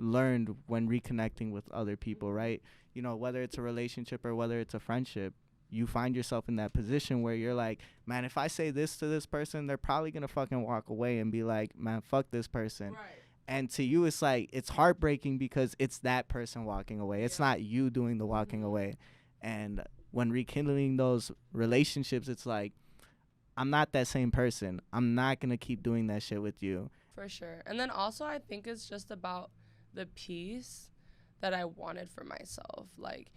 learned when reconnecting with other people, right? You know, whether it's a relationship or whether it's a friendship, you find yourself in that position where you're like, man, if I say this to this person, they're probably gonna fucking walk away and be like, man, fuck this person. Right. And to you, it's like, it's heartbreaking because it's that person walking away. It's not you doing the walking away. And when rekindling those relationships, it's like, I'm not that same person. I'm not going to keep doing that shit with you. For sure. And then also, I think it's just about the peace that I wanted for myself. Like,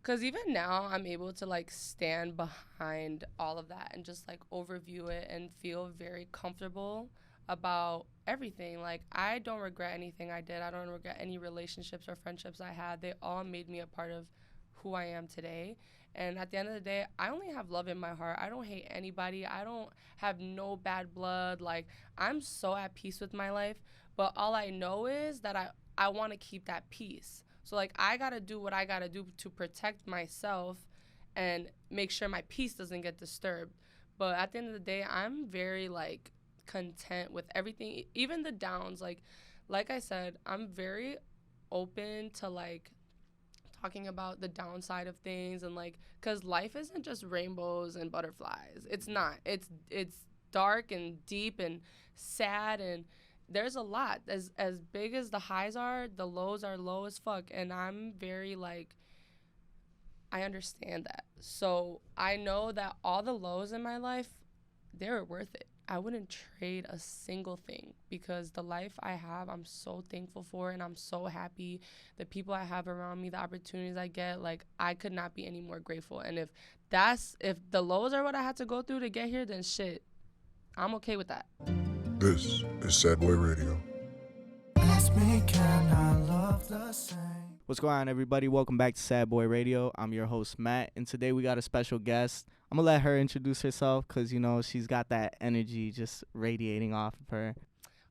because even now, I'm able to, like, stand behind all of that and just, like, overview it and feel very comfortable about everything. Like, I don't regret anything I did. I don't regret any relationships or friendships I had. They all made me a part of who I am today. And at the end of the day, I only have love in my heart. I don't hate anybody. I don't have no bad blood. Like, I'm so at peace with my life. But all I know is that I want to keep that peace. So, like, I got to do what I got to do to protect myself and make sure my peace doesn't get disturbed. But at the end of the day, I'm very, like, content with everything, even the downs. Like I said, I'm very open to, like, talking about the downside of things, and like, because life isn't just rainbows and butterflies. It's not. It's dark and deep and sad, and there's a lot. As big as the highs are, the lows are low as fuck. And I'm very, like, I understand that. So I know that all the lows in my life, they're worth it. I wouldn't trade a single thing, because the life I have, I'm so thankful for, and I'm so happy. The people I have around me, the opportunities I get, like, I could not be any more grateful. And if the lows are what I had to go through to get here, then shit, I'm okay with that. This is Sad Boy Radio. What's going on, everybody? Welcome back to Sad Boy Radio. I'm your host, Matt, and today we got a special guest. I'm going to let her introduce herself because, you know, she's got that energy just radiating off of her.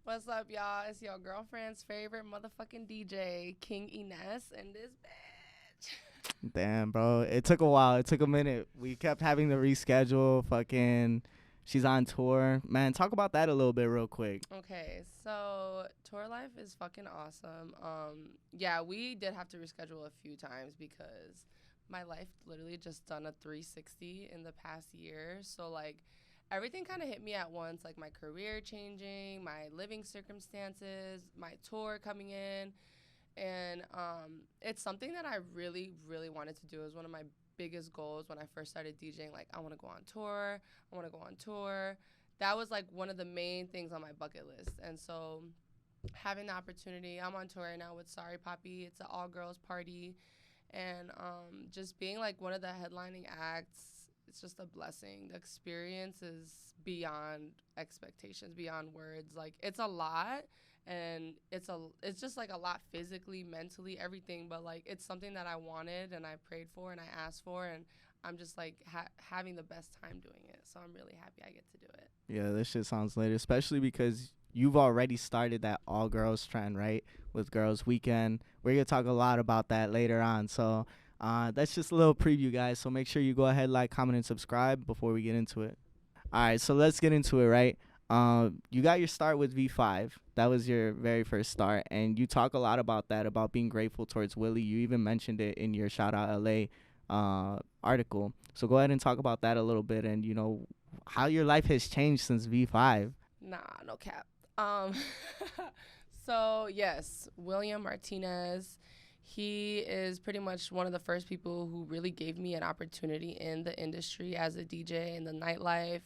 What's up, y'all? It's your girlfriend's favorite motherfucking DJ, King Inesse, and this bitch. Damn, bro. It took a while. It took a minute. We kept having to reschedule. She's on tour. Man, talk about that a little bit real quick. Okay, so tour life is fucking awesome. Yeah, we did have to reschedule a few times because my life literally just done a 360 in the past year. So, like, everything kind of hit me at once, like my career changing, my living circumstances, my tour coming in. And it's something that I really, really wanted to do. It was one of my biggest goals when I first started DJing. Like, I want to go on tour. That was, like, one of the main things on my bucket list. And so having the opportunity, I'm on tour right now with Sorry Papi. It's an all-girls party. And just being, like, one of the headlining acts, it's just a blessing. The experience is beyond expectations, beyond words. Like, it's a lot, and it's just, like, a lot physically, mentally, everything. But, like, it's something that I wanted and I prayed for and I asked for, and I'm just, like, having the best time doing it. So I'm really happy I get to do it. Yeah, this shit sounds lit, especially because you've already started that all-girls trend, right, with Girls Weekend. We're going to talk a lot about that later on. So that's just a little preview, guys. So make sure you go ahead, like, comment, and subscribe before we get into it. All right, so let's get into it, right? You got your start with V5. That was your very first start, and you talk a lot about that, about being grateful towards Willie. You even mentioned it in your Shout Out LA article. So go ahead and talk about that a little bit, and, you know, how your life has changed since V5. Nah, no cap. So, yes, William Martinez, he is pretty much one of the first people who really gave me an opportunity in the industry as a DJ in the nightlife.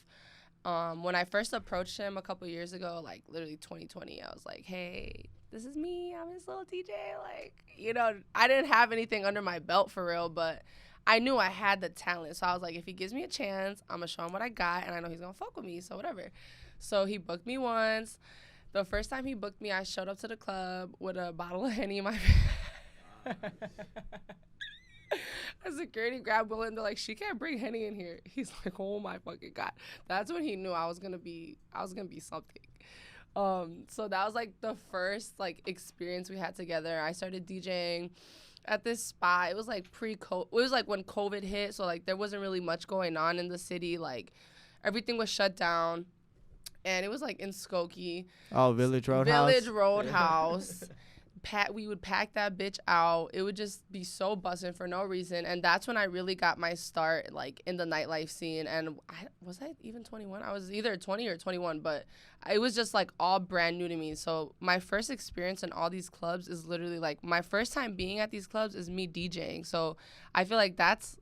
When I first approached him a couple years ago, like literally 2020, I was like, hey, this is me. I'm his little DJ. Like, you know, I didn't have anything under my belt for real, but I knew I had the talent. So I was like, if he gives me a chance, I'm going to show him what I got, and I know he's going to fuck with me, so whatever. So he booked me once. The first time he booked me, I showed up to the club with a bottle of Henny in my a security grabbed Will, and they're like, she can't bring Henny in here. He's like, oh my fucking God. That's when he knew I was gonna be something. So that was like the first like experience we had together. I started DJing at this spot. It was like it was like when COVID hit, so like there wasn't really much going on in the city. Like everything was shut down. And it was like in Skokie. Oh, Village Roadhouse. Village Roadhouse. we would pack that bitch out. It would just be so buzzing for no reason. And that's when I really got my start, like, in the nightlife scene. And was I even 21? I was either 20 or 21, but it was just, like, all brand new to me. So my first experience in all these clubs is literally, like, my first time being at these clubs is me DJing. So I feel like that's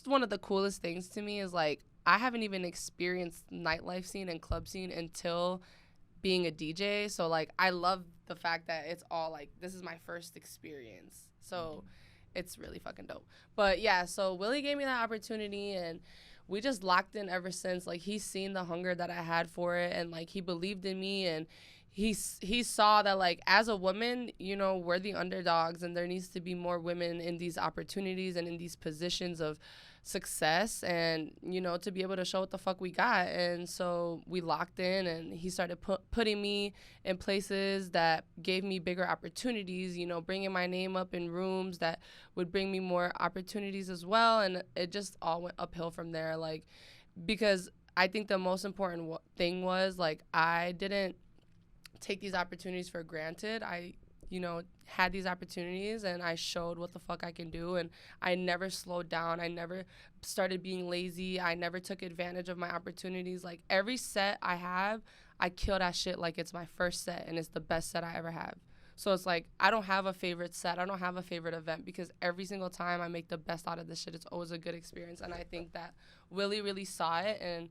one of the coolest things to me is, like, I haven't even experienced nightlife scene and club scene until being a DJ. So, like, I love the fact that it's all, like, this is my first experience. So it's really fucking dope. But, yeah, so Willie gave me that opportunity, and we just locked in ever since. Like, he's seen the hunger that I had for it, and, like, he believed in me, and he saw that, like, as a woman, you know, we're the underdogs, and there needs to be more women in these opportunities and in these positions of success, and, you know, to be able to show what the fuck we got. And so we locked in, and he started putting me in places that gave me bigger opportunities, you know, bringing my name up in rooms that would bring me more opportunities as well. And it just all went uphill from there, like, because I think the most important thing was, like, I didn't take these opportunities for granted. I, you know, had these opportunities, and I showed what the fuck I can do, and I never slowed down. I never started being lazy. I never took advantage of my opportunities. Like, every set I have, I kill that shit like it's my first set, and it's the best set I ever have. So it's like, I don't have a favorite set. I don't have a favorite event, because every single time I make the best out of this shit. It's always a good experience, and I think that Willie really saw it, and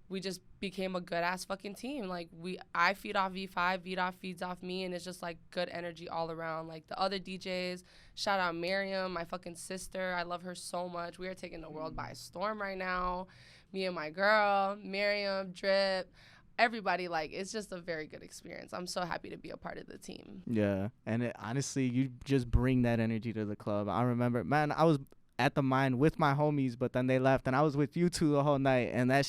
we just became a good-ass fucking team. Like, I feed off V5, V-Dot feeds off me, and it's just, like, good energy all around. Like, the other DJs, shout out Miriam, my fucking sister. I love her so much. We are taking the world by storm right now. Me and my girl, Miriam, Drip, everybody. Like, it's just a very good experience. I'm so happy to be a part of the team. Yeah, and honestly, you just bring that energy to the club. I remember, man, I was at the Mine with my homies, but then they left, and I was with you two the whole night, and that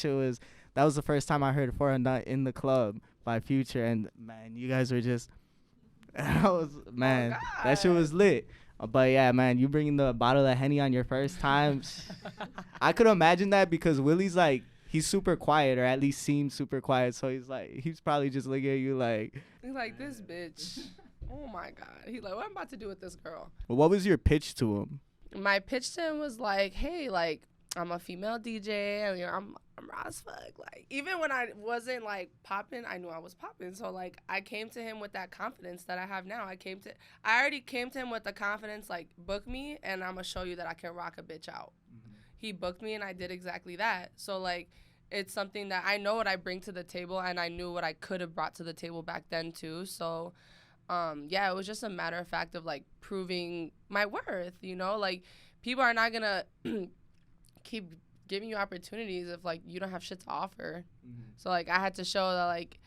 was the first time I heard For a Nut in the Club by Future, and, man, you guys were just, that shit was lit. But, yeah, man, you bringing the bottle of Henny on your first time, I could imagine that, because Willie's, like, he's super quiet, or at least seems super quiet, so he's probably just looking at you like. He's like, this bitch, oh, my God. He's like, what am I about to do with this girl? Well, what was your pitch to him? My pitch to him was like, hey, like, I'm a female DJ, and, you know, I'm raw as fuck. Like, even when I wasn't, like, popping, I knew I was popping. So, like, I came to him with that confidence that I have now. I already came to him with the confidence, like, book me, and I'm gonna show you that I can rock a bitch out. Mm-hmm. He booked me, and I did exactly that. So, like, it's something that I know what I bring to the table, and I knew what I could have brought to the table back then, too. So, yeah, it was just a matter of fact of, like, proving my worth, you know? Like, people are not gonna keep giving you opportunities if, like, you don't have shit to offer. Mm-hmm. So, like, I had to show that, like,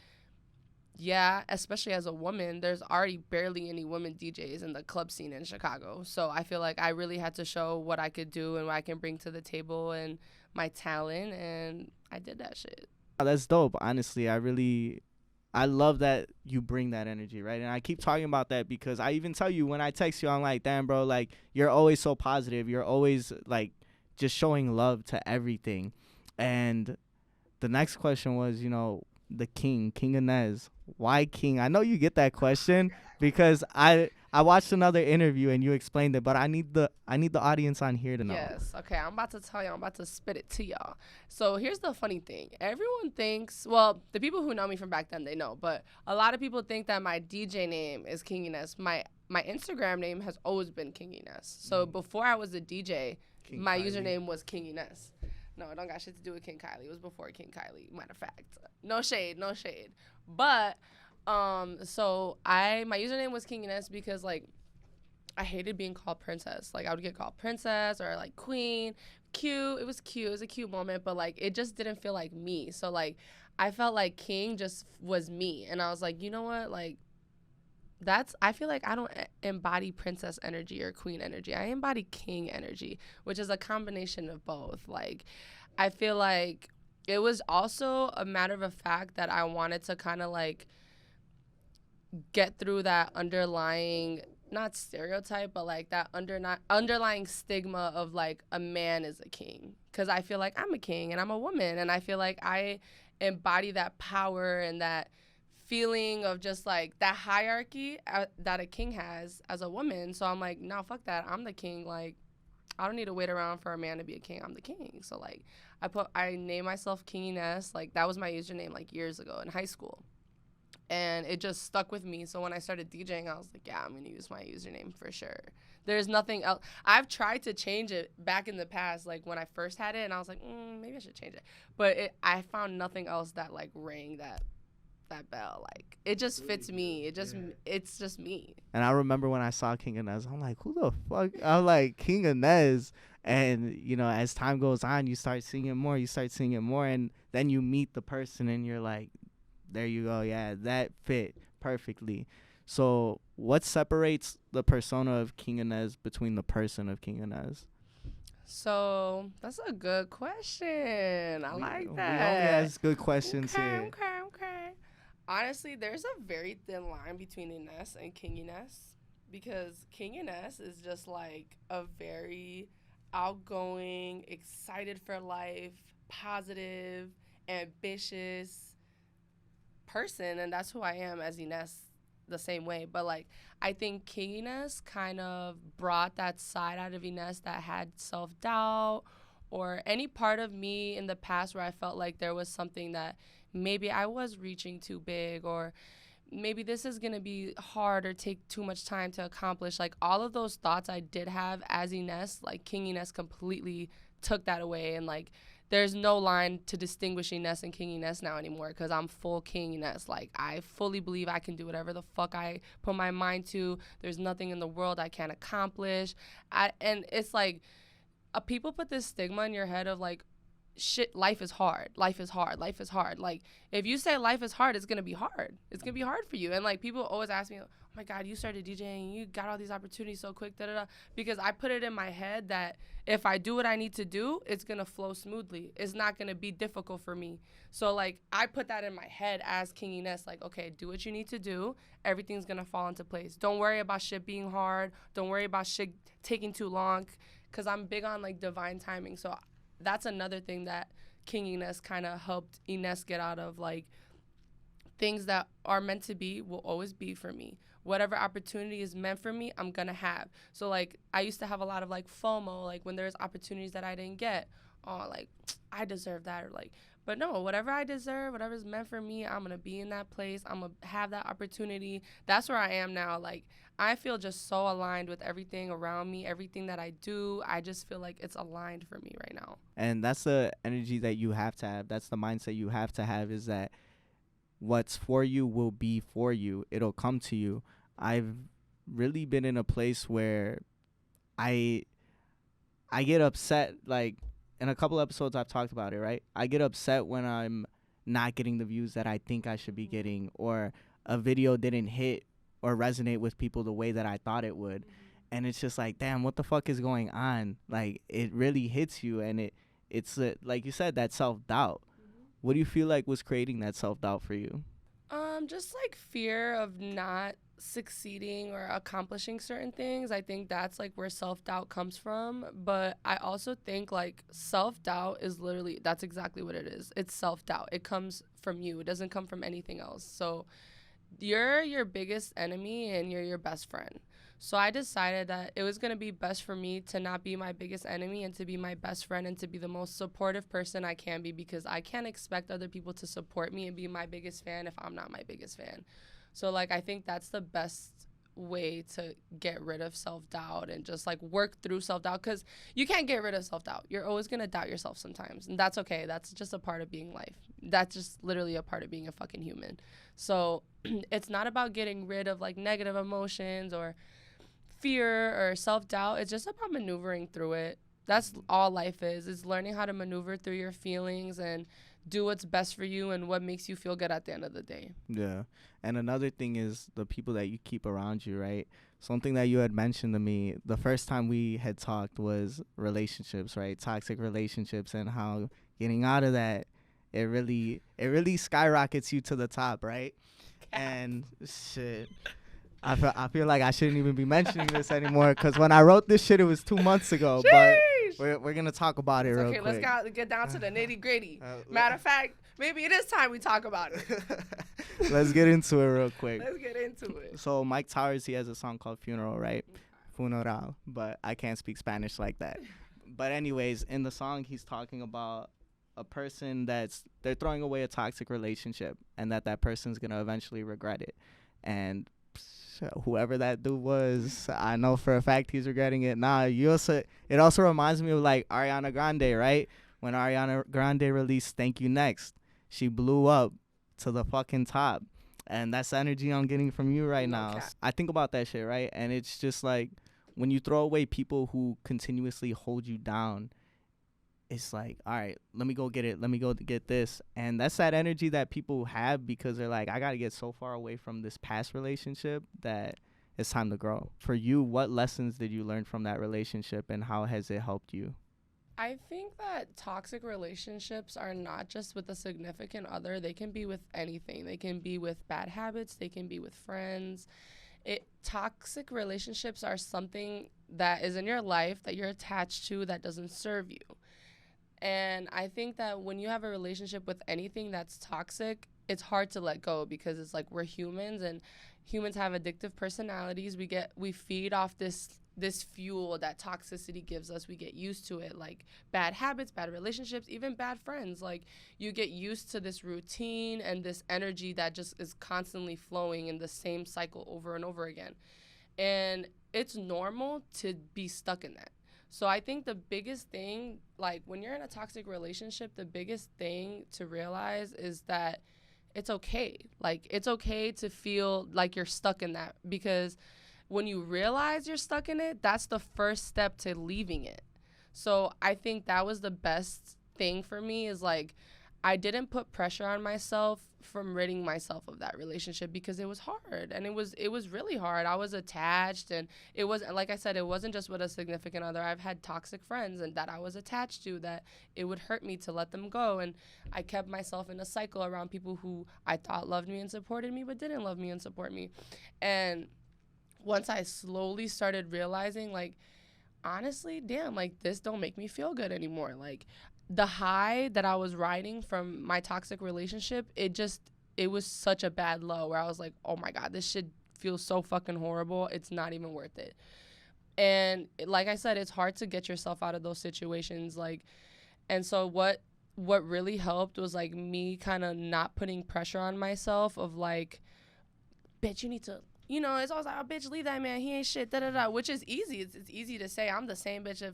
yeah, especially as a woman, there's already barely any women DJs in the club scene in Chicago. So I feel like I really had to show what I could do and what I can bring to the table and my talent, and I did that shit. That's dope. Honestly, I love that you bring that energy, right? And I keep talking about that because I even tell you when I text you, I'm like, damn, bro, like, you're always so positive. You're always, like, just showing love to everything. And the next question was, you know, the King Inesse. Why King? I know you get that question because I watched another interview and you explained it, but I need the audience on here to know. Yes. Okay, I'm about to tell y'all. I'm about to spit it to y'all. So here's the funny thing. Everyone thinks, well, the people who know me from back then, they know, but a lot of people think that my DJ name is King Inesse. My Instagram name has always been King Inesse. So before I was a DJ, my username was King Inesse. No, it don't got shit to do with King Kylie. It was before King Kylie, matter of fact. No shade. But, so my username was King Inesse because, like, I hated being called princess. Like, I would get called princess or, like, queen. Cute. It was cute. It was a cute moment, but, like, it just didn't feel like me. So, like, I felt like King just was me. And I was like, you know what? Like, I feel like I don't embody princess energy or queen energy. I embody king energy, which is a combination of both. Like, I feel like it was also a matter of fact that I wanted to kind of, like, get through that underlying, not stereotype, but, like, that underlying stigma of, like, a man is a king. Because I feel like I'm a king and I'm a woman, and I feel like I embody that power and that feeling of just like that hierarchy that a king has as a woman. So I'm like, no, fuck that. I'm the king. Like, I don't need to wait around for a man to be a king. I'm the king. So like, I named myself King Inesse. Like, that was my username like years ago in high school, and it just stuck with me. So when I started DJing, I was like, yeah, I'm gonna use my username for sure. There's nothing else. I've tried to change it back in the past, like when I first had it, and I was like, maybe I should change it. But I found nothing else that like rang that bell. Like, it just fits me. It's just me. And I remember when I saw King Inesse, I'm like, who the fuck? I'm like, King Inesse. And, you know, as time goes on, you start seeing it more. And then you meet the person and you're like, there you go. Yeah, that fit perfectly. So what separates the persona of King Inesse between the person of King Inesse? So that's a good question. I like that. We only ask good questions here. Okay. Honestly, there's a very thin line between Inesse and King Inesse, because King Inesse is just like a very outgoing, excited for life, positive, ambitious person, and that's who I am as Inesse the same way. But like, I think King Inesse kind of brought that side out of Inesse that had self-doubt, or any part of me in the past where I felt like there was something that maybe I was reaching too big, or maybe this is going to be hard or take too much time to accomplish. Like, all of those thoughts I did have as Inesse, like King Inesse completely took that away. And like, there's no line to distinguish Inesse and King Inesse now anymore, because I'm full King Inesse. Like, I fully believe I can do whatever the fuck I put my mind to. There's nothing in the world I can't accomplish. And it's like, people put this stigma in your head of like, shit, life is hard. Like, if you say life is hard, it's gonna be hard. It's gonna be hard for you. And like, people always ask me, oh my God, you started DJing, you got all these opportunities so quick, because I put it in my head that if I do what I need to do, it's gonna flow smoothly. It's not gonna be difficult for me. So like, I put that in my head as King Inesse, like, okay, do what you need to do. Everything's gonna fall into place. Don't worry about shit being hard. Don't worry about shit taking too long, because I'm big on like divine timing. So that's another thing that King Inesse kind of helped Inesse get out of. Like, things that are meant to be will always be for me. Whatever opportunity is meant for me, I'm gonna have. So like, I used to have a lot of like FOMO, like when there's opportunities that I didn't get, oh, like, I deserve that, or like, but no, whatever I deserve, whatever's meant for me, I'm gonna be in that place. I'm gonna have that opportunity. That's where I am now. Like, I feel just so aligned with everything around me, everything that I do. I just feel like it's aligned for me right now. And that's the energy that you have to have. That's the mindset you have to have, is that what's for you will be for you. It'll come to you. I've really been in a place where I get upset. Like, in a couple episodes I've talked about it, right? I get upset when I'm not getting the views that I think I should be getting, or a video didn't hit or resonate with people the way that I thought it would. And it's just like, damn, what the fuck is going on? Like, it really hits you, and it's like you said, that self-doubt. What do you feel like was creating that self-doubt for you? Just like fear of not succeeding or accomplishing certain things. I think that's like where self-doubt comes from. But I also think like self-doubt is literally, that's exactly what it is. It's self-doubt. It comes from you. It doesn't come from anything else. So you're your biggest enemy and you're your best friend. So I decided that it was going to be best for me to not be my biggest enemy and to be my best friend and to be the most supportive person I can be, because I can't expect other people to support me and be my biggest fan if I'm not my biggest fan. So like, I think that's the best way to get rid of self-doubt and just like work through self-doubt, because you can't get rid of self-doubt. You're always going to doubt yourself sometimes, and that's okay. That's just a part of being life. That's just literally a part of being a fucking human. So it's not about getting rid of like negative emotions or fear or self-doubt. It's just about maneuvering through it. That's all life is learning how to maneuver through your feelings and do what's best for you and what makes you feel good at the end of the day. Yeah. And another thing is the people that you keep around you, right? Something that you had mentioned to me the first time we had talked was relationships, right? Toxic relationships, and how getting out of that, it really skyrockets you to the top, right? And shit, I feel like I shouldn't even be mentioning this anymore, because when I wrote this shit, it was 2 months ago. Sheesh. But we're going to talk about it real quick. Okay, let's get down to the nitty gritty. Matter of fact, Maybe it is time we talk about it. Let's get into it real quick. Let's get into it. So Mike Towers, he has a song called Funeral, right? Funeral, but I can't speak Spanish like that. But anyways, in the song, he's talking about a person they're throwing away a toxic relationship, and that person's gonna eventually regret it. And whoever that dude was, I know for a fact he's regretting it. It also reminds me of like Ariana Grande, right? When Ariana Grande released Thank You Next, she blew up to the fucking top. And that's the energy I'm getting from you right now. I think about that shit, right? And it's just like when you throw away people who continuously hold you down, it's like, all right, let me go get it. Let me go get this. And that's that energy that people have because they're like, I got to get so far away from this past relationship that it's time to grow. For you, what lessons did you learn from that relationship and how has it helped you? I think that toxic relationships are not just with a significant other. They can be with anything. They can be with bad habits. They can be with friends. Toxic relationships are something that is in your life that you're attached to that doesn't serve you. And I think that when you have a relationship with anything that's toxic, it's hard to let go because it's like we're humans and humans have addictive personalities. We feed off this fuel that toxicity gives us. We get used to it, like bad habits, bad relationships, even bad friends. Like you get used to this routine and this energy that just is constantly flowing in the same cycle over and over again. And it's normal to be stuck in that. So I think the biggest thing, like when you're in a toxic relationship, the biggest thing to realize is that it's okay. Like it's okay to feel like you're stuck in that because when you realize you're stuck in it, that's the first step to leaving it. So I think that was the best thing for me is like I didn't put pressure on myself from ridding myself of that relationship because it was hard and it was really hard. I was attached and it wasn't, like I said, it wasn't just with a significant other. I've had toxic friends and that I was attached to that it would hurt me to let them go. And I kept myself in a cycle around people who I thought loved me and supported me but didn't love me and support me. And once I slowly started realizing, like, honestly, damn, like, this don't make me feel good anymore. Like, the high that I was riding from my toxic relationship, it was such a bad low where I was like, oh, my God, this shit feels so fucking horrible. It's not even worth it. And like I said, it's hard to get yourself out of those situations. Like, and so what really helped was, like, me kind of not putting pressure on myself of, like, bitch, you need to, you know, it's always like, oh, bitch, leave that man. He ain't shit, da-da-da, which is easy. It's easy to say. I'm the same bitch.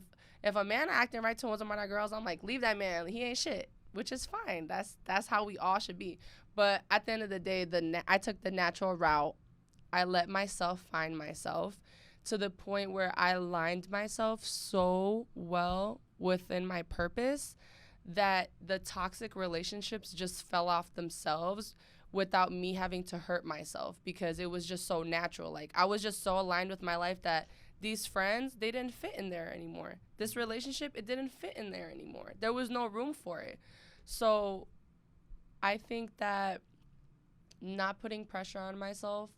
If a man acting right towards one of my girls, I'm like, leave that man. He ain't shit, which is fine. That's how we all should be. But at the end of the day, I took the natural route. I let myself find myself to the point where I aligned myself so well within my purpose that the toxic relationships just fell off themselves without me having to hurt myself because it was just so natural. Like, I was just so aligned with my life that these friends, they didn't fit in there anymore. This relationship, it didn't fit in there anymore. There was no room for it. So I think that not putting pressure on myself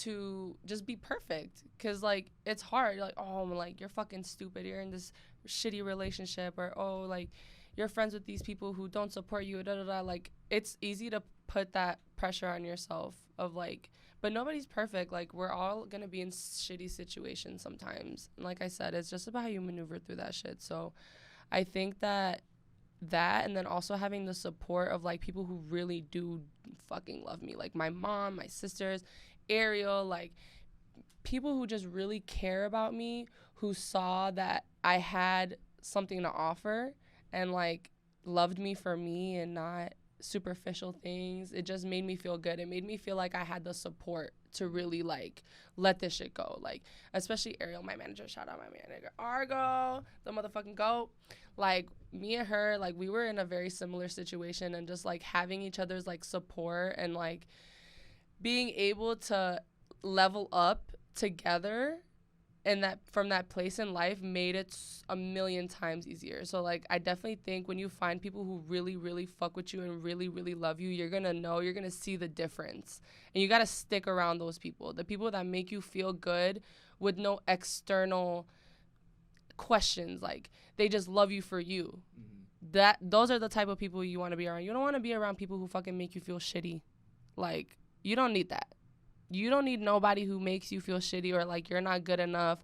to just be perfect, because, like, it's hard. Like, oh, like, you're fucking stupid. You're in this shitty relationship, or, oh, like, you're friends with these people who don't support you, da-da-da. Like, it's easy to put that pressure on yourself of, like, but nobody's perfect. Like, we're all going to be in shitty situations sometimes. And like I said, it's just about how you maneuver through that shit. So I think that and then also having the support of, like, people who really do fucking love me. Like, my mom, my sisters, Ariel, like, people who just really care about me, who saw that I had something to offer and, like, loved me for me and not superficial things. It just made me feel good. It made me feel like I had the support to really, like, let this shit go. Like, especially Ariel, my manager. Shout out my manager, Argo, the motherfucking goat. Like, me and her, like, we were in a very similar situation, and just, like, having each other's, like, support and, like, being able to level up together and that from that place in life made it a million times easier. So, like, I definitely think when you find people who really, really fuck with you and really, really love you, you're going to see the difference. And you got to stick around those people, the people that make you feel good with no external questions. Like, they just love you for you. Mm-hmm. those are the type of people you want to be around. You don't want to be around people who fucking make you feel shitty. Like, you don't need that. You don't need nobody who makes you feel shitty or like you're not good enough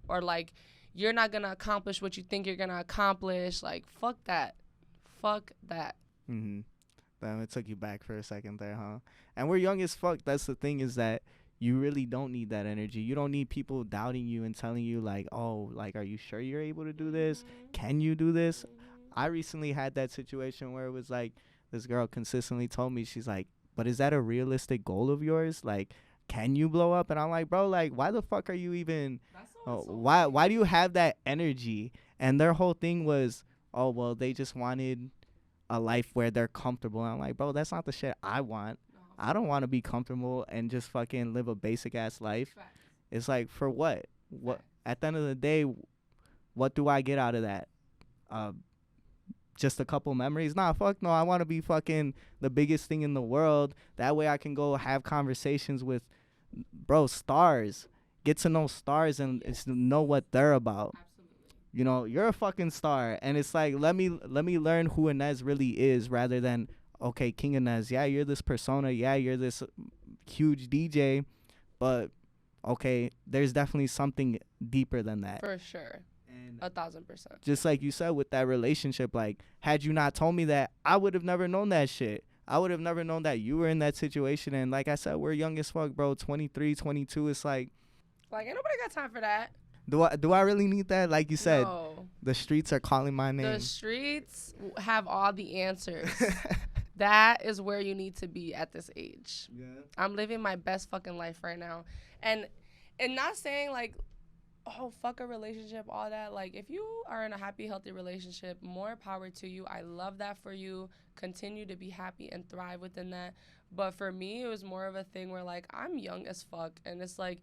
or like you're not going to accomplish what you think you're going to accomplish. Like, fuck that. Fuck that. Mm-hmm. Damn, it took you back for a second there, huh? And we're young as fuck. That's the thing, is that you really don't need that energy. You don't need people doubting you and telling you like, oh, like, are you sure you're able to do this? Can you do this? I recently had that situation where it was like this girl consistently told me, she's like, but is that a realistic goal of yours? Like, can you blow up? And I'm like, bro, like, why the fuck are you even, why do you have that energy? And their whole thing was, oh, well, they just wanted a life where they're comfortable. And I'm like, bro, that's not the shit I want. I don't want to be comfortable and just fucking live a basic ass life. Facts. It's like, for what? What at the end of the day, what do I get out of that? Just a couple memories? Nah, fuck no. I want to be fucking the biggest thing in the world. That way I can go have conversations with, bro, stars. Get to know stars and know what they're about. You know, you're a fucking star, and it's like, let me learn who Inez really is, rather than, okay, King Inesse, yeah, you're this persona, yeah, you're this huge DJ, but okay, there's definitely something deeper than that. For sure. And 1,000%. Just like you said with that relationship, like, had you not told me that, I would have never known that shit. I would have never known that you were in that situation. And like I said, we're young as fuck, bro. 23, 22. It's like ain't nobody got time for that. Do I really need that? Like you said, no. The streets are calling my name. The streets have all the answers. That is where you need to be at this age. Yeah. I'm living my best fucking life right now. And not saying like, oh, fuck a relationship, all that. Like, if you are in a happy, healthy relationship, more power to you. I love that for you. Continue to be happy and thrive within that. But for me, it was more of a thing where, like, I'm young as fuck. And it's like,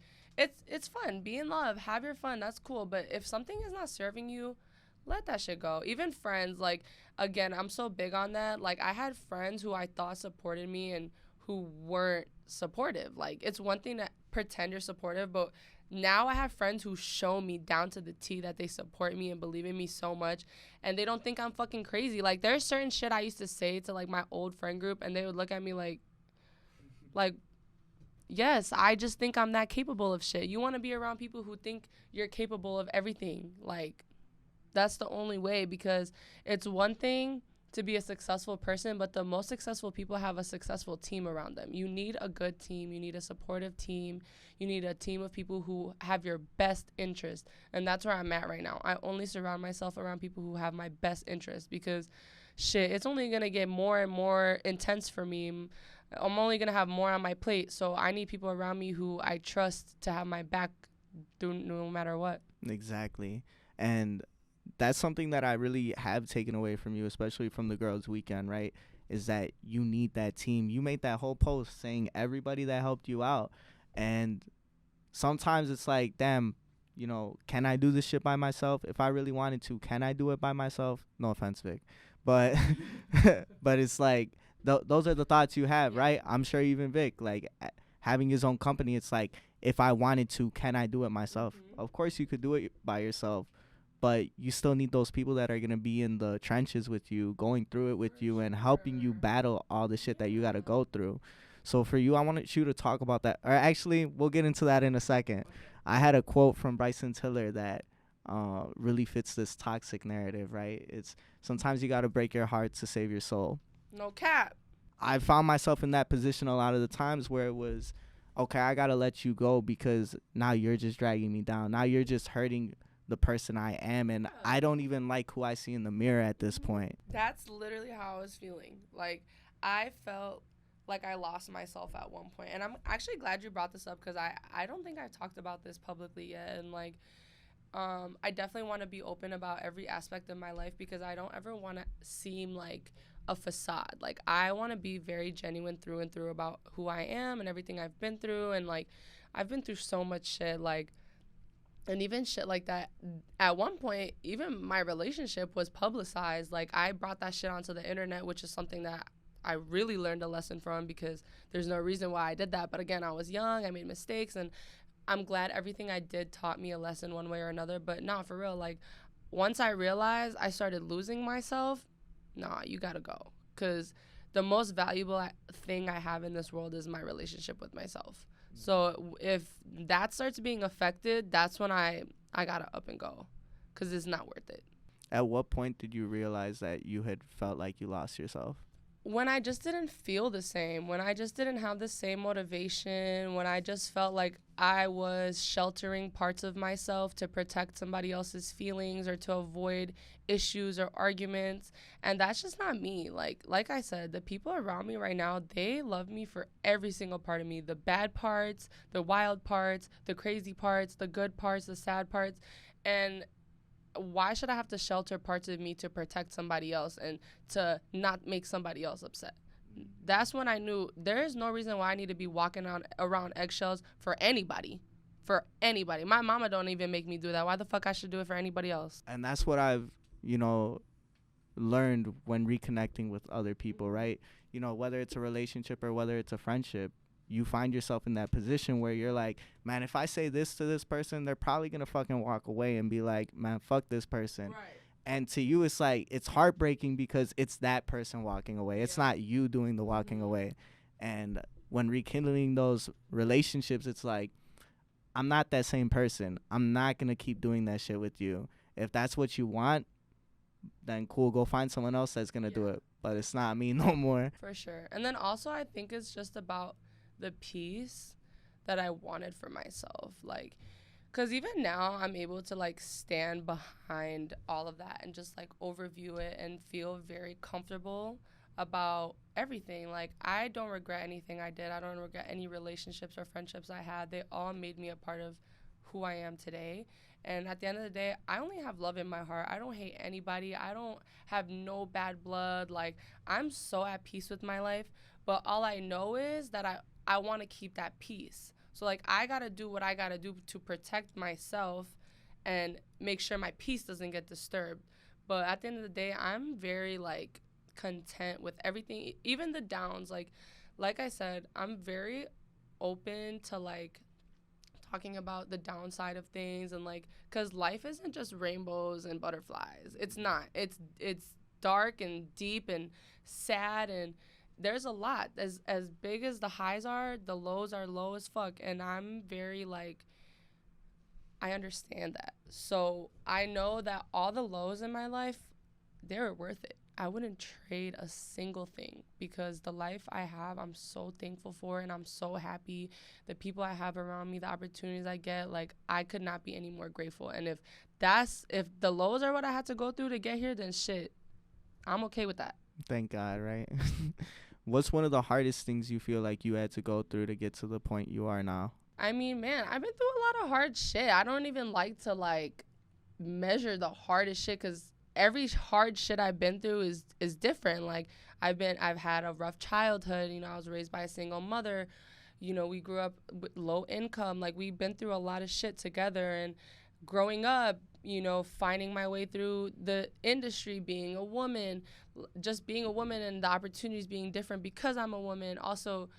it's fun. Be in love. Have your fun. That's cool. But if something is not serving you, let that shit go. Even friends, like, again, I'm so big on that. Like, I had friends who I thought supported me and who weren't supportive. Like, it's one thing to pretend you're supportive, but now I have friends who show me down to the T that they support me and believe in me so much, and they don't think I'm fucking crazy. Like, there's certain shit I used to say to, like, my old friend group, and they would look at me like, yes, I just think I'm that capable of shit. You want to be around people who think you're capable of everything. Like, that's the only way, because it's one thing to be a successful person, but the most successful people have a successful team around them. You need a good team. You need a supportive team. You need a team of people who have your best interest. And that's where I'm at right now. I only surround myself around people who have my best interest, because shit, it's only going to get more and more intense for me. I'm only going to have more on my plate. So I need people around me who I trust to have my back through no matter what. Exactly. And that's something that I really have taken away from you, especially from the girls' weekend, right? Is that you need that team. You made that whole post saying everybody that helped you out. And sometimes it's like, damn, you know, can I do this shit by myself? If I really wanted to, can I do it by myself? No offense, Vic. But but it's like, those are the thoughts you have, right? I'm sure even Vic, like, having his own company, it's like, if I wanted to, can I do it myself? Mm-hmm. Of course you could do it by yourself. But you still need those people that are going to be in the trenches with you, going through it with you, and helping you battle all the shit that you got to go through. So for you, I wanted you to talk about that. Or actually, we'll get into that in a second. I had a quote from Bryson Tiller that really fits this toxic narrative, right? It's, sometimes you got to break your heart to save your soul. No cap. I found myself in that position a lot of the times where it was, okay, I got to let you go because now you're just dragging me down. Now you're just hurting the person I am, and I don't even like who I see in the mirror at this point. That's literally how I was feeling. Like, I felt like I lost myself at one point. And I'm actually glad you brought this up, because I don't think I've talked about this publicly yet. And, like, I definitely want to be open about every aspect of my life, because I don't ever want to seem like a facade. Like, I want to be very genuine through and through about who I am and everything I've been through. And, like, I've been through so much shit, like, and even shit like that. At one point, even my relationship was publicized. Like, I brought that shit onto the internet, which is something that I really learned a lesson from, because there's no reason why I did that. But again, I was young, I made mistakes, and I'm glad everything I did taught me a lesson one way or another. But not for real. Like, once I realized I started losing myself, nah, you gotta go. Because the most valuable thing I have in this world is my relationship with myself. So if that starts being affected, that's when I gotta up and go, because it's not worth it. At what point did you realize that you had felt like you lost yourself? When I just didn't feel the same, when I just didn't have the same motivation, when I just felt like I was sheltering parts of myself to protect somebody else's feelings or to avoid issues or arguments. And that's just not me. Like I said, the people around me right now, they love me for every single part of me. The bad parts, the wild parts, the crazy parts, the good parts, the sad parts. And why should I have to shelter parts of me to protect somebody else and to not make somebody else upset? That's when I knew there is no reason why I need to be walking around eggshells for anybody. For anybody. My mama don't even make me do that. Why the fuck I should do it for anybody else? And that's what I've, learned when reconnecting with other people, right? Whether it's a relationship or whether it's a friendship, you find yourself in that position where you're like, man, if I say this to this person, they're probably going to fucking walk away and be like, man, fuck this person. Right. And to you, it's like, it's heartbreaking because it's that person walking away. It's not you doing the walking away. And when rekindling those relationships, it's like, I'm not that same person. I'm not going to keep doing that shit with you. If that's what you want, then cool, go find someone else that's going to do it. But it's not me no more. For sure. And then also I think it's just about the peace that I wanted for myself. Like, because even now I'm able to like stand behind all of that and just like overview it and feel very comfortable about everything. Like, I don't regret anything I did. I don't regret any relationships or friendships I had. They all made me a part of who I am today. And at the end of the day, I only have love in my heart. I don't hate anybody. I don't have no bad blood. Like, I'm so at peace with my life. But all I know is that I want to keep that peace. So, like, I got to do what I got to do to protect myself and make sure my peace doesn't get disturbed. But at the end of the day, I'm very, like, content with everything, even the downs. Like I said, I'm very open to, like, talking about the downside of things and, like, because life isn't just rainbows and butterflies. It's not. It's dark and deep and sad, and there's a lot. As big as the highs are, the lows are low as fuck. And I'm very, like, I understand that. So I know that all the lows in my life, they were worth it. I wouldn't trade a single thing, because the life I have, I'm so thankful for, and I'm so happy. The people I have around me, the opportunities I get, like, I could not be any more grateful. And if the lows are what I had to go through to get here, then shit, I'm okay with that. Thank God, right? What's one of the hardest things you feel like you had to go through to get to the point you are now? I mean, man, I've been through a lot of hard shit. I don't even like to, like, measure the hardest shit, because every hard shit I've been through is different. Like, I've had a rough childhood. I was raised by a single mother. We grew up with low income. Like, we've been through a lot of shit together. And growing up, finding my way through the industry, being a woman, just being a woman, and the opportunities being different because I'm a woman. Also,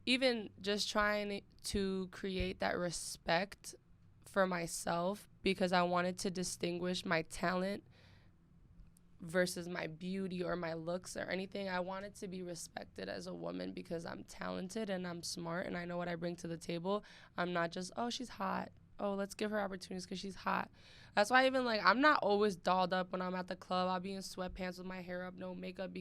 even just trying to create that respect for myself, because I wanted to distinguish my talent versus my beauty or my looks or anything. I wanted to be respected as a woman because I'm talented and I'm smart and I know what I bring to the table. I'm not just, oh, she's hot. Oh, let's give her opportunities because she's hot. That's why even, like, I'm not always dolled up when I'm at the club. I'll be in sweatpants with my hair up, no makeup,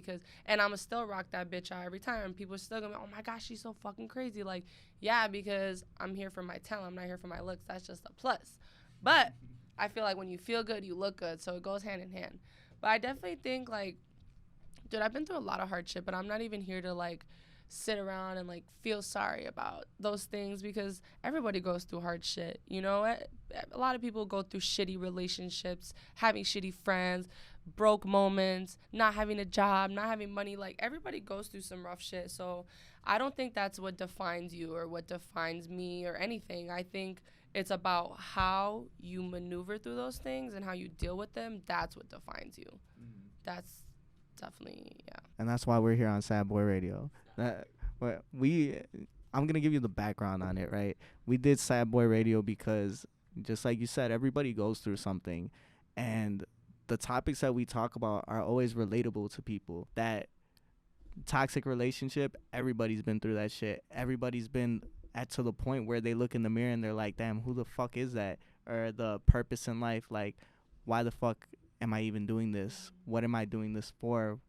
and I'ma still rock that bitch out every time. People are still gonna be, oh my gosh, she's so fucking crazy. Like, yeah, because I'm here for my talent. I'm not here for my looks. That's just a plus. But I feel like when you feel good, you look good. So it goes hand in hand. But I definitely think, like, dude, I've been through a lot of hardship, but I'm not even here to, like, sit around and, like, feel sorry about those things, because everybody goes through hard shit. A lot of people go through shitty relationships, having shitty friends, broke moments, not having a job, not having money. Like, everybody goes through some rough shit. So I don't think that's what defines you or what defines me or anything. I think it's about how you maneuver through those things and how you deal with them. That's what defines you. That's definitely, yeah. And that's why we're here on Sad Boy Radio. I'm gonna give you the background on it, right? We did Sad Boy Radio because, just like you said, everybody goes through something, and the topics that we talk about are always relatable to people. That toxic relationship, everybody's been through that shit. Everybody's been to the point where they look in the mirror and they're like, damn, who the fuck is that? Or the purpose in life, like, why the fuck am I even doing this? What am I doing this for?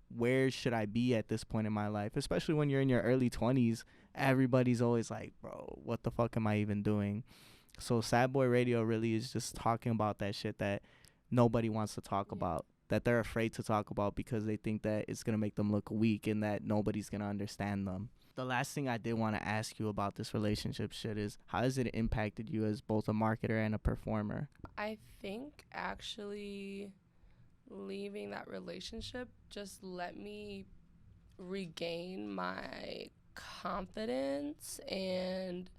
Where should I be at this point in my life? Especially when you're in your early 20s, everybody's always like, bro, what the fuck am I even doing? So Sad Boy Radio really is just talking about that shit that nobody wants to talk about, that they're afraid to talk about because they think that it's going to make them look weak and that nobody's going to understand them. The last thing I did want to ask you about this relationship shit is, how has it impacted you as both a marketer and a performer? I think actually leaving that relationship just let me regain my confidence, and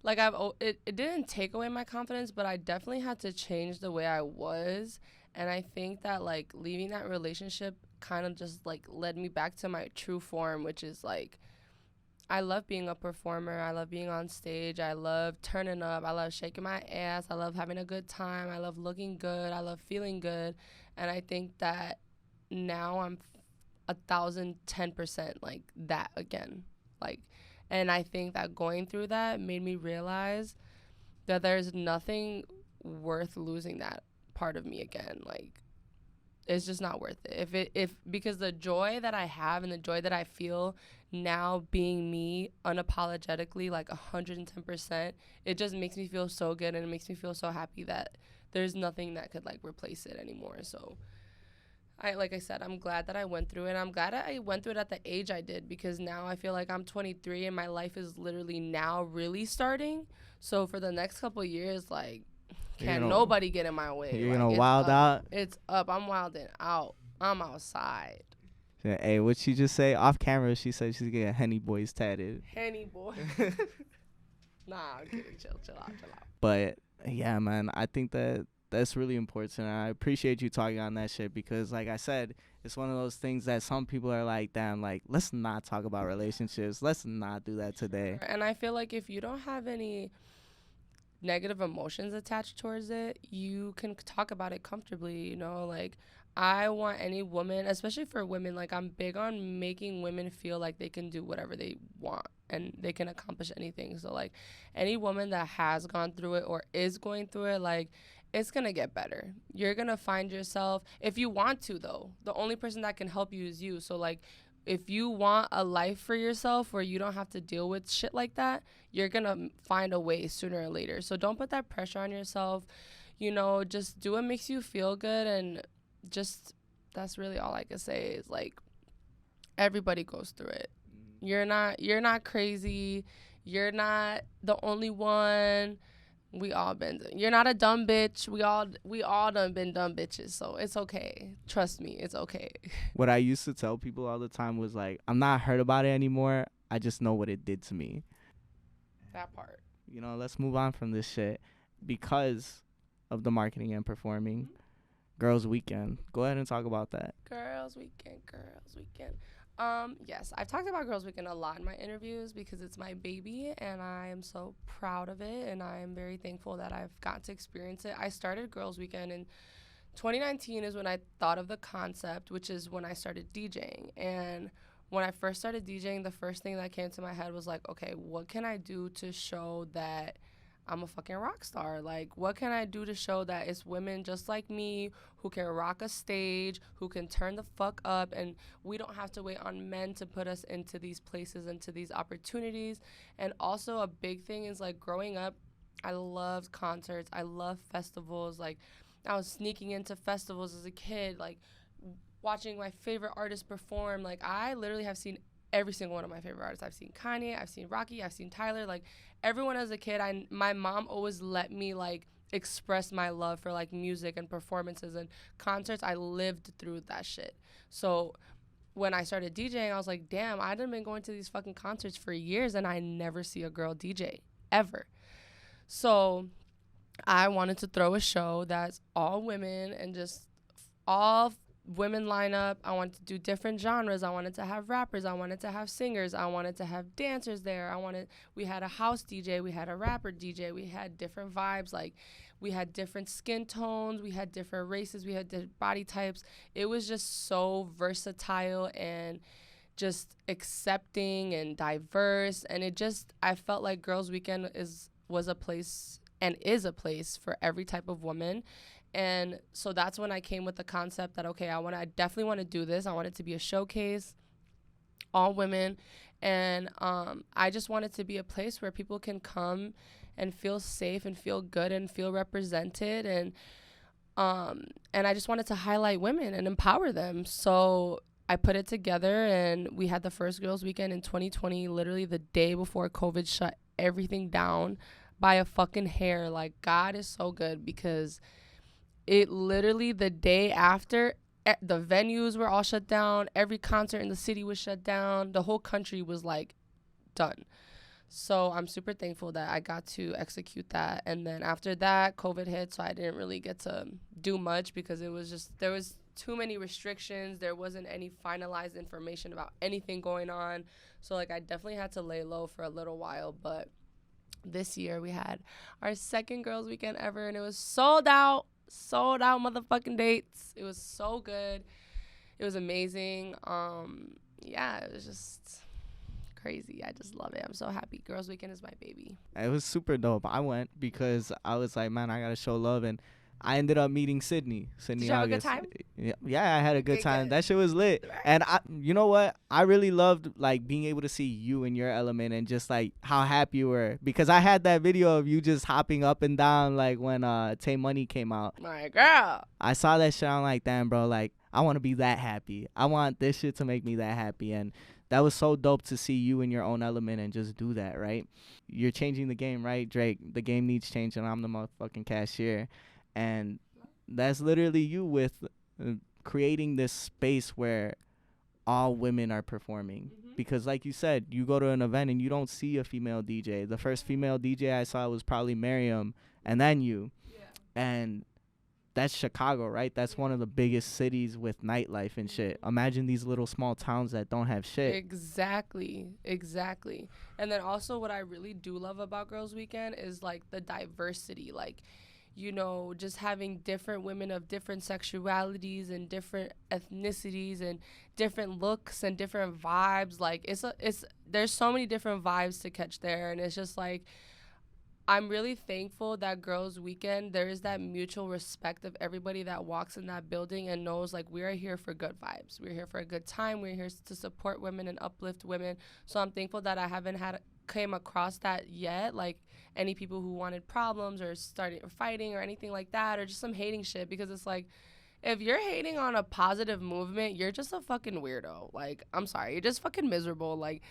like it didn't take away my confidence, but I definitely had to change the way I was. And I think that like leaving that relationship kind of just like led me back to my true form, which is like, I love being a performer. I love being on stage. I love turning up. I love shaking my ass. I love having a good time. I love looking good. I love feeling good. And I think that now I'm 1,010% like that again. Like, and I think that going through that made me realize that there's nothing worth losing that part of me again. Like, it's just not worth it. Because the joy that I have and the joy that I feel now being me unapologetically, like 110%, it just makes me feel so good, and it makes me feel so happy that there's nothing that could like replace it anymore. So like I said, I'm glad that I went through it. I'm glad I went through it at the age I did, because now I feel like I'm 23 and my life is literally now really starting. So for the next couple of years, like, can't nobody get in my way. You're like, gonna wild out. It's up. I'm wilding out. I'm outside. Yeah, hey, what'd she just say? Off camera, she said she's getting Henny Boys tatted. Henny boy. Nah, I'm kidding. Chill out. But yeah, man, I think that's really important. And I appreciate you talking on that shit, because like I said, it's one of those things that some people are like, damn, like, let's not talk about relationships. Let's not do that today. And I feel like if you don't have any negative emotions attached towards it, you can talk about it comfortably, you know? Like, I want any woman, especially for women, like, I'm big on making women feel like they can do whatever they want and they can accomplish anything. So, like, any woman that has gone through it or is going through it, like, it's gonna get better. You're gonna find yourself, if you want to, though, the only person that can help you is you. So, like, if you want a life for yourself where you don't have to deal with shit like that, you're gonna find a way sooner or later. So don't put that pressure on yourself. You know, just do what makes you feel good, and just, that's really all I can say is, like, everybody goes through it. You're not crazy. You're not the only one. We all been. You're not a dumb bitch. We all done been dumb bitches. So it's okay. Trust me, it's okay. What I used to tell people all the time was like, I'm not hurt about it anymore. I just know what it did to me. That part. You know, let's move on from this shit. Because of the marketing and performing, Girls Weekend. Go ahead and talk about that. Girls Weekend. Yes, I've talked about Girls Weekend a lot in my interviews because it's my baby and I am so proud of it, and I am very thankful that I've got to experience it. I started Girls Weekend in 2019 is when I thought of the concept, which is when I started DJing. And when I first started DJing, the first thing that came to my head was like, okay, what can I do to show that I'm a fucking rock star? Like, what can I do to show that it's women just like me who can rock a stage, who can turn the fuck up, and we don't have to wait on men to put us into these places, into these opportunities. And also a big thing is, like, growing up, I loved concerts. I love festivals. Like, I was sneaking into festivals as a kid, like, watching my favorite artists perform. Like, I literally have seen every single one of my favorite artists. I've seen Kanye, I've seen Rocky, I've seen Tyler. Like, everyone as a kid, my mom always let me, like, express my love for, like, music and performances and concerts. I lived through that shit. So when I started DJing, I was like, damn, I done been going to these fucking concerts for years and I never see a girl DJ, ever. So I wanted to throw a show that's all women and just all women lineup. I wanted to do different genres. I wanted to have rappers. I wanted to have singers. I wanted to have dancers there. We had a house DJ. We had a rapper DJ. We had different vibes. Like, we had different skin tones. We had different races. We had different body types. It was just so versatile and just accepting and diverse. And I felt like Girls Weekend was a place and is a place for every type of woman. And so that's when I came with the concept that, okay, I definitely want to do this. I want it to be a showcase, all women. And I just want it to be a place where people can come and feel safe and feel good and feel represented. And I just wanted to highlight women and empower them. So I put it together, and we had the first Girls Weekend in 2020, literally the day before COVID shut everything down by a fucking hair. Like, God is so good, because it literally, the day after, the venues were all shut down. Every concert in the city was shut down. The whole country was, like, done. So I'm super thankful that I got to execute that. And then after that, COVID hit, so I didn't really get to do much, because there was too many restrictions. There wasn't any finalized information about anything going on. So, like, I definitely had to lay low for a little while. But this year we had our second Girls Weekend ever, and it was sold out motherfucking dates. It was so good. It was amazing. It was just crazy. I just love it. I'm so happy. Girls Weekend is my baby. It was super dope. I went because I was like, man, I gotta show love, and I ended up meeting Sydney. Did you have a good time? Yeah, I had a good time. Good. That shit was lit. And you know what? I really loved, like, being able to see you in your element and just, like, how happy you were. Because I had that video of you just hopping up and down, like, when Tay Money came out. My girl. I saw that shit. I'm like, damn, bro, like, I want to be that happy. I want this shit to make me that happy. And that was so dope to see you in your own element and just do that, right? You're changing the game, right, Drake? The game needs changing. I'm the motherfucking cashier. And that's literally you with creating this space where all women are performing. Mm-hmm. Because like you said, you go to an event and you don't see a female DJ. The first female DJ I saw was probably Miriam, and then you. Yeah. And that's Chicago, right? That's one of the biggest cities with nightlife and shit. Imagine these little small towns that don't have shit. Exactly. And then also what I really do love about Girls Weekend is, like, the diversity. Like, you know, just having different women of different sexualities and different ethnicities and different looks and different vibes. Like, there's so many different vibes to catch there. And it's just like, I'm really thankful that Girls Weekend, there is that mutual respect of everybody that walks in that building and knows, like, we are here for good vibes. We're here for a good time. We're here to support women and uplift women. So I'm thankful that I haven't came across that yet, like any people who wanted problems or started fighting or anything like that, or just some hating shit, because it's like, if you're hating on a positive movement, you're just a fucking weirdo. Like, I'm sorry, you're just fucking miserable. Like,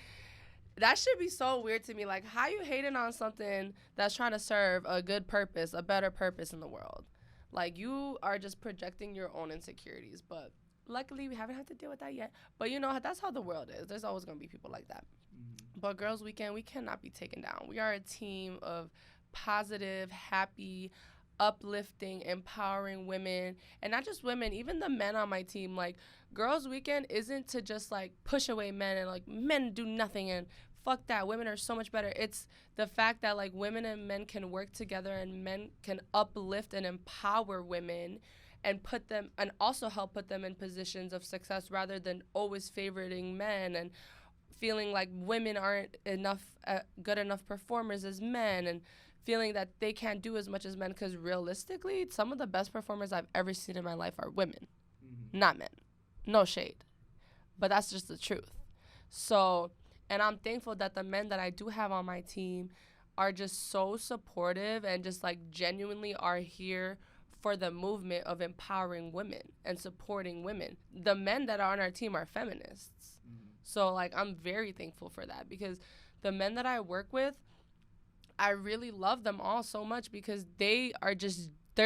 that should be so weird to me. Like, how you hating on something that's trying to serve a good purpose, a better purpose in the world? Like, you are just projecting your own insecurities. But luckily, we haven't had to deal with that yet. But, you know, that's how the world is. There's always going to be people like that. Mm-hmm. But Girls Weekend, we cannot be taken down. We are a team of positive, happy, uplifting, empowering women. And not just women, even the men on my team. Like, Girls Weekend isn't to just, like, push away men and, like, men do nothing and fuck that. Women are so much better. It's the fact that, like, women and men can work together and men can uplift and empower women and put them, and also help put them in positions of success, rather than always favoriting men and feeling like women aren't good enough performers as men, and feeling that they can't do as much as men, because realistically, some of the best performers I've ever seen in my life are women, not men. No shade, but that's just the truth. So, and I'm thankful that the men that I do have on my team are just so supportive and just, like, genuinely are here for the movement of empowering women and supporting women. The men that are on our team are feminists. So, like, I'm very thankful for that, because the men that I work with, I really love them all so much, because they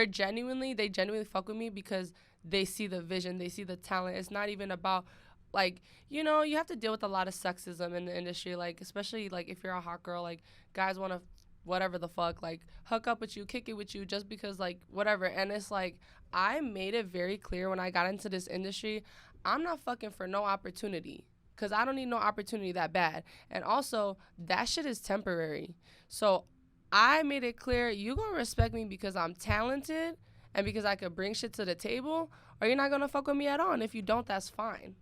genuinely fuck with me because they see the vision, they see the talent. It's not even about, like, you know, you have to deal with a lot of sexism in the industry, like, especially, like, if you're a hot girl, like, guys want to whatever the fuck, like hook up with you, kick it with you just because like whatever. And it's like I made it very clear when I got into this industry, I'm not fucking for no opportunity because I don't need no opportunity that bad. And also that shit is temporary. So I made it clear, you gonna respect me because I'm talented and because I could bring shit to the table, or you're not gonna fuck with me at all. And if you don't, that's fine.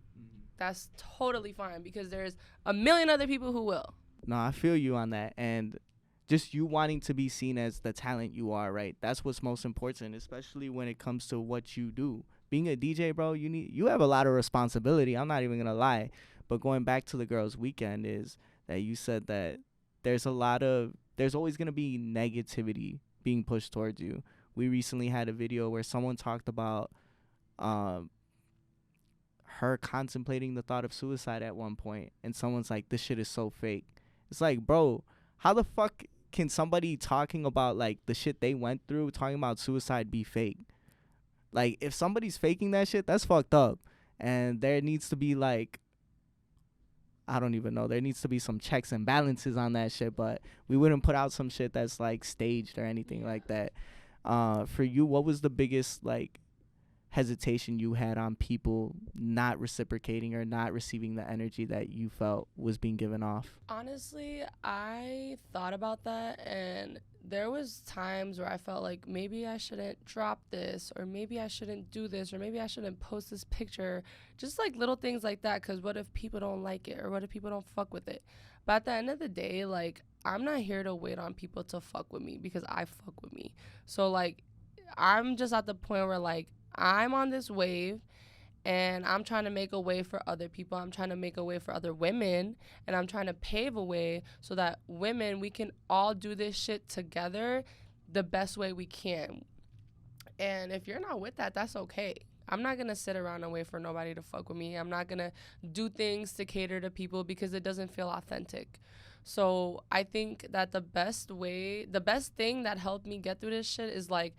That's totally fine because there's a million other people who will. No, I feel you on that. And just you wanting to be seen as the talent you are, right? That's what's most important, especially when it comes to what you do. Being a DJ, bro, you have a lot of responsibility. I'm not even going to lie. But going back to the girls' weekend is that you said that there's always going to be negativity being pushed towards you. We recently had a video where someone talked about her contemplating the thought of suicide at one point, and someone's like, this shit is so fake. It's like, bro, how the fuck can somebody talking about like the shit they went through, talking about suicide, be fake? Like, if somebody's faking that shit, that's fucked up. And there needs to be like, I don't even know, there needs to be some checks and balances on that shit. But we wouldn't put out some shit that's like staged or anything like that. For you, what was the biggest like hesitation you had on people not reciprocating or not receiving the energy that you felt was being given off? Honestly, I thought about that, and there was times where I felt like maybe I shouldn't drop this, or maybe I shouldn't do this, or maybe I shouldn't post this picture. Just like little things like that, because what if people don't like it, or what if people don't fuck with it? But at the end of the day, like, I'm not here to wait on people to fuck with me because I fuck with me. So like, I'm just at the point where like, I'm on this wave and I'm trying to make a way for other people. I'm trying to make a way for other women, and I'm trying to pave a way so that women, we can all do this shit together the best way we can. And if you're not with that, that's okay. I'm not going to sit around and wait for nobody to fuck with me. I'm not going to do things to cater to people because it doesn't feel authentic. So I think that the best thing that helped me get through this shit is like,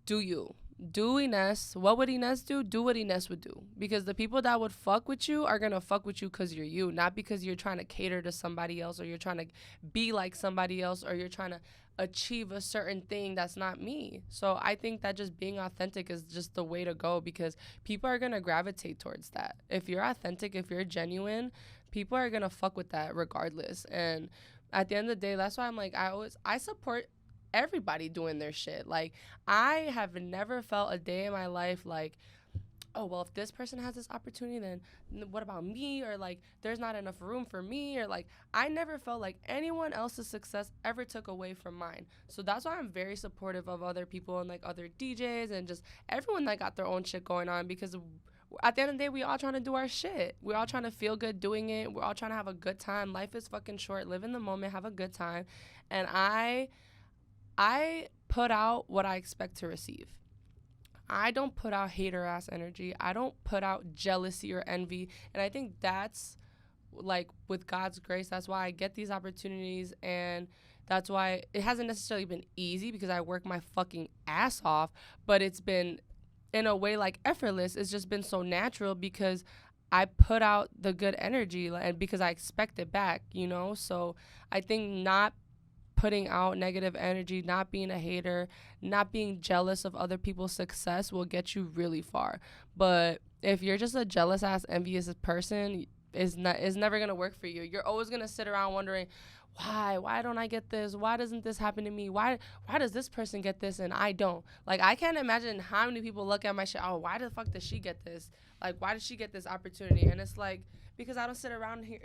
do you. Do Inesse. What would Inesse do? Do what Inesse would do. Because the people that would fuck with you are going to fuck with you because you're you, not because you're trying to cater to somebody else, or you're trying to be like somebody else, or you're trying to achieve a certain thing that's not me. So I think that just being authentic is just the way to go, because people are going to gravitate towards that. If you're authentic, if you're genuine, people are going to fuck with that regardless. And at the end of the day, that's why I'm like, I support everybody doing their shit. Like, I have never felt a day in my life like, oh, well, if this person has this opportunity, then what about me? Or like, there's not enough room for me. Or like, I never felt like anyone else's success ever took away from mine. So that's why I'm very supportive of other people and like other DJs and just everyone that got their own shit going on, because at the end of the day, we all trying to do our shit. We're all trying to feel good doing it. We're all trying to have a good time. Life is fucking short. Live in the moment, have a good time. And I put out what I expect to receive. I don't put out hater-ass energy. I don't put out jealousy or envy. And I think that's, like, with God's grace, that's why I get these opportunities. And that's why it hasn't necessarily been easy, because I work my fucking ass off. But it's been, in a way, like, effortless. It's just been so natural because I put out the good energy, and because I expect it back, you know? So I think not putting out negative energy, not being a hater, not being jealous of other people's success will get you really far. But if you're just a jealous ass, envious person, it's never gonna work for you. You're always gonna sit around wondering, why don't I get this? Why doesn't this happen to me? Why does this person get this and I don't? Like, I can't imagine how many people look at my shit, oh, why the fuck does she get this? Like, why did she get this opportunity? And it's like, because I don't sit around here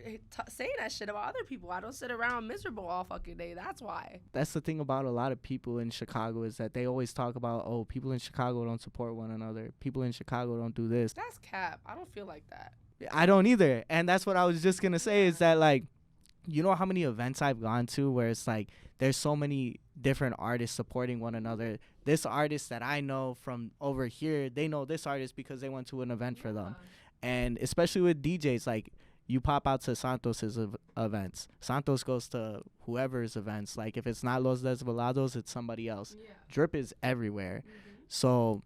saying that shit about other people. I don't sit around miserable all fucking day. That's why. That's the thing about a lot of people in Chicago, is that they always talk about, oh, people in Chicago don't support one another. People in Chicago don't do this. That's cap. I don't feel like that. I don't either. And that's what I was just going to say, is that, like, you know how many events I've gone to where it's like there's so many different artists supporting one another. This artist that I know from over here, they know this artist because they went to an event for them. And especially with DJs, like, you pop out to Santos's events. Santos goes to whoever's events. Like, if it's not Los Desvelados, it's somebody else. Yeah. Drip is everywhere. Mm-hmm. So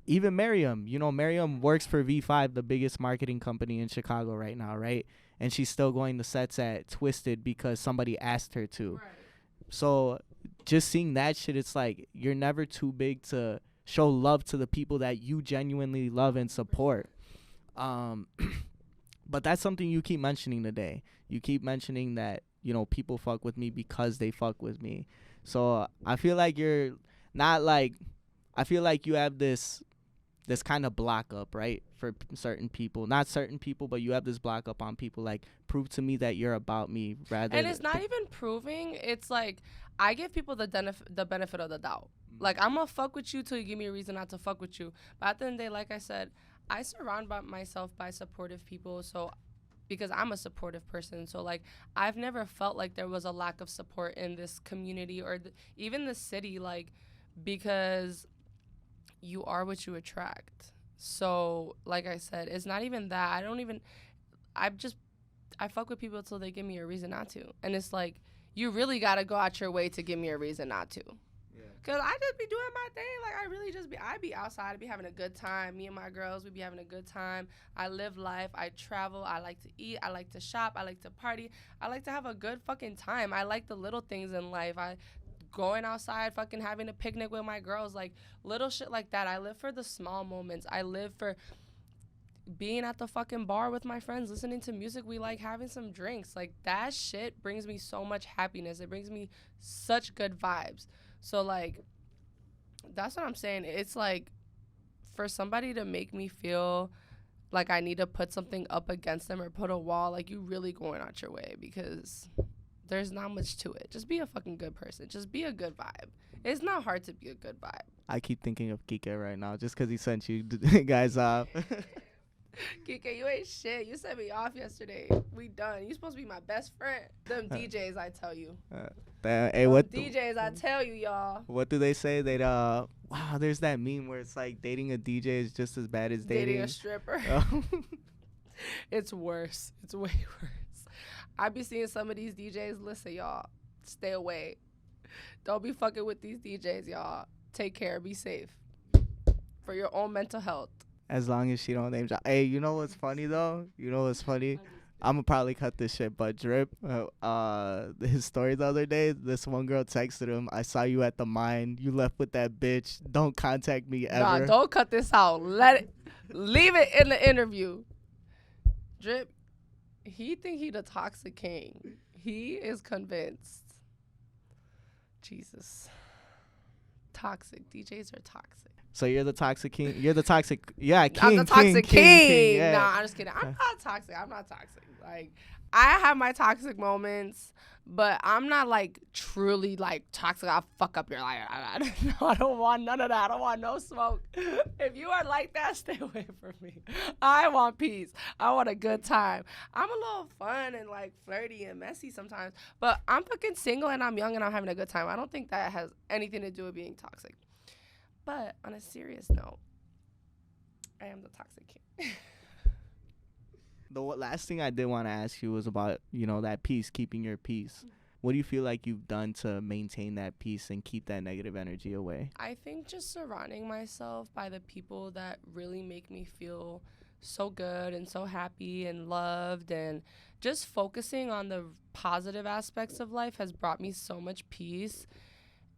even Miriam, you know, Miriam works for V5, the biggest marketing company in Chicago right now, right? And she's still going to sets at Twisted because somebody asked her to. Right. So just seeing that shit, it's like you're never too big to show love to the people that you genuinely love and support. But that's something you keep mentioning today. You keep mentioning that, you know, people fuck with me because they fuck with me. So I feel like you're not like, I feel like you have this kind of block up, right, for certain people. Not certain people, but you have this block up on people, like, prove to me that you're about me rather. And it's not even proving. It's like I give people the benefit of the doubt. Like, I'm going to fuck with you till you give me a reason not to fuck with you. But at the end of the day, like I said, I surround myself by supportive people, so because I'm a supportive person. So, like, I've never felt like there was a lack of support in this community or even the city, like, because you are what you attract. So, like I said, it's not even that. I fuck with people until they give me a reason not to. And it's like, you really got to go out your way to give me a reason not to. Cause I just be doing my thing. Like, I be outside, I be having a good time. Me and my girls, we be having a good time. I live life, I travel, I like to eat, I like to shop, I like to party. I like to have a good fucking time. I like the little things in life. Going outside, fucking having a picnic with my girls, like little shit like that. I live for the small moments. I live for being at the fucking bar with my friends, listening to music we like, having some drinks. Like, that shit brings me so much happiness. It brings me such good vibes. So, like, that's what I'm saying. It's like, for somebody to make me feel like I need to put something up against them or put a wall, like, you really going out your way, because there's not much to it. Just be a fucking good person. Just be a good vibe. It's not hard to be a good vibe. I keep thinking of Kike right now just because he sent you guys off. Kike, you ain't shit. You sent me off yesterday. We done. You supposed to be my best friend. Them DJs, I tell you. Hey, what DJs, I tell you, y'all. What do they say? They'd wow, there's that meme where it's like dating a DJ is just as bad as dating a stripper. It's worse. It's way worse. I be seeing some of these DJs. Listen, y'all, stay away. Don't be fucking with these DJs, y'all. Take care. Be safe for your own mental health. As long as she don't name drop. Hey, you know what's funny though? You know what's funny? I'm gonna probably cut this shit, but Drip, his story the other day, this one girl texted him, "I saw you at the mine. You left with that bitch. Don't contact me ever." Nah, don't cut this out. Leave it in the interview. Drip, he think he the toxic king. He is convinced. Jesus. Toxic. DJs are toxic. So you're the toxic king. You're the toxic. Yeah, king. I'm the toxic king. Yeah. Nah, I'm just kidding. I'm not toxic. Like, I have my toxic moments, but I'm not like truly like toxic. I'll fuck up your life. I don't want none of that. I don't want no smoke. If you are like that, stay away from me. I want peace. I want a good time. I'm a little fun and like flirty and messy sometimes, but I'm fucking single and I'm young and I'm having a good time. I don't think that has anything to do with being toxic. But on a serious note, I am the toxic king. The last thing I did want to ask you was about, you know, that peace, keeping your peace. What do you feel like you've done to maintain that peace and keep that negative energy away? I think just surrounding myself by the people that really make me feel so good and so happy and loved, and just focusing on the positive aspects of life has brought me so much peace.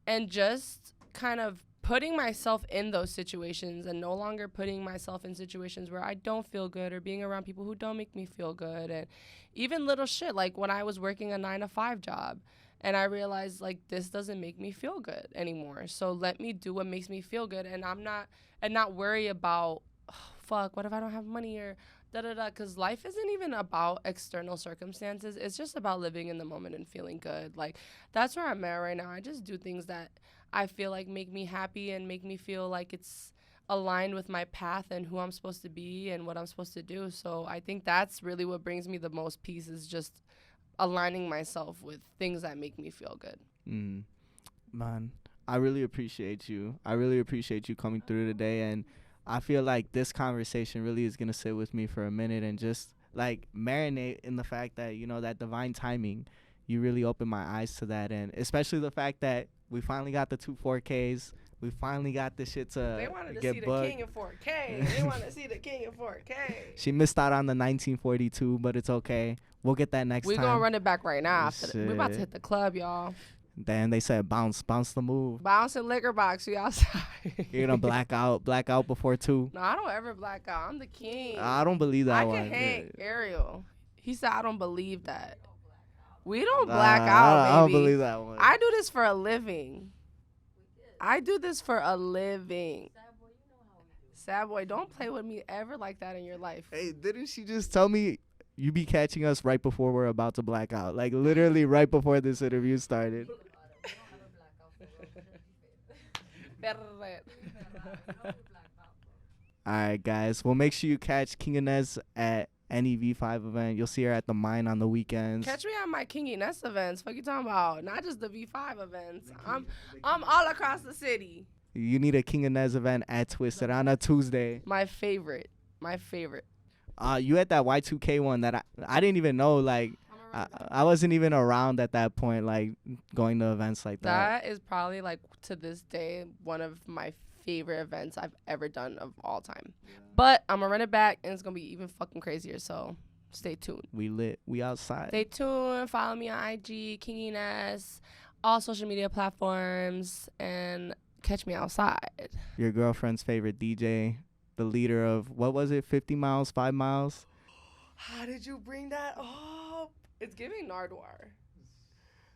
And just kind of putting myself in those situations and no longer putting myself in situations where I don't feel good, or being around people who don't make me feel good. And even little shit, like when I was working a 9-to-5 job and I realized, like, this doesn't make me feel good anymore. So let me do what makes me feel good, and not worry about, oh, fuck, what if I don't have money, or da-da-da, because life isn't even about external circumstances. It's just about living in the moment and feeling good. Like, that's where I'm at right now. I just do things that I feel like make me happy and make me feel like it's aligned with my path and who I'm supposed to be and what I'm supposed to do. So I think that's really what brings me the most peace, is just aligning myself with things that make me feel good. Man, I really appreciate you. I really appreciate you coming through today, and I feel like this conversation really is going to sit with me for a minute and just like marinate in the fact that, you know, that divine timing, you really opened my eyes to that. And especially the fact that we finally got the 2 4Ks. We finally got this shit to They wanted to get see booked. the king in 4K. They want to see the king in 4K. She missed out on the 1942, but it's okay. We'll get that next time. We're going to run it back right now. Shit. We're about to hit the club, y'all. Then they said bounce the move. Bounce and liquor box, you outside. You're gonna black out before 2. No, I don't ever black out. I'm the king. I don't believe that I one. can hang Ariel. He said I don't believe that. We don't Nah, black out, baby. I don't believe that one. I do this for a living. I do this for a living. Sad boy, don't play with me ever like that in your life. Hey, didn't she just tell me you be catching us right before we're about to black out? Like literally right before this interview started. All right, guys. Well, make sure you catch King Inesse at any V5 event. You'll see her at the mine on the weekends. Catch me at my King Inesse events. Fuck you talking about? Not just the V5 events. I'm all across the city. You need a King Inesse event at Twisted on a Tuesday. My favorite. You had that Y2K one that I didn't even know. Like, I wasn't even around at that point, like, going to events like that. That is probably, like, to this day, one of my favorite events I've ever done of all time. Yeah. But I'm going to run it back, and it's going to be even fucking crazier, so stay tuned. We lit. We outside. Stay tuned. Follow me on IG, King Inesse, all social media platforms, and catch me outside. Your girlfriend's favorite DJ, the leader of, what was it, 50 miles, 5 miles? How did you bring that up? It's giving Nardwar.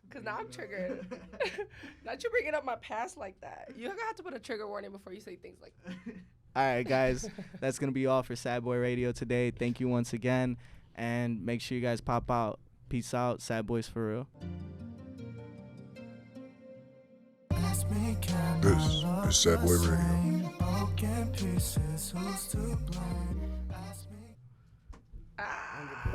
Because now I'm triggered. Not you bringing up my past like that. You're going to have to put a trigger warning before you say things like that. All right, guys. That's going to be all for Sad Boy Radio today. Thank you once again. And make sure you guys pop out. Peace out. Sad Boys for real. This is Sad Boy Radio. Ah.